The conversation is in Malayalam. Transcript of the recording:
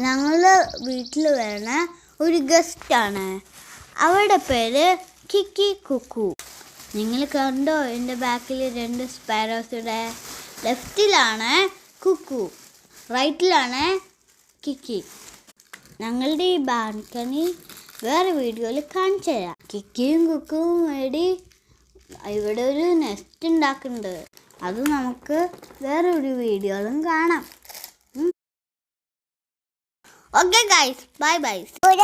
ഞങ്ങളുടെ വീട്ടിൽ വരുന്ന ഒരു ഗസ്റ്റാണ്. അവരുടെ പേര് കിക്കി കുക്കു. നിങ്ങൾ കണ്ടോ എൻ്റെ ബാക്കിൽ 2 സ്പാരോസിയുടെ? ലെഫ്റ്റിലാണ് കുക്കു, റൈറ്റിലാണ് കിക്കി. ഞങ്ങളുടെ ഈ ബാൽക്കണി വേറെ വീഡിയോയിൽ കാണിച്ചു തരാം. കിക്കിയും കുക്കുവും വേണ്ടി ഇവിടെ ഒരു നെസ്റ്റ് ഉണ്ടാക്കുന്നുണ്ട്. അത് നമുക്ക് വേറെ ഒരു വീഡിയോയിലും കാണാം. Okay guys, bye bye. By.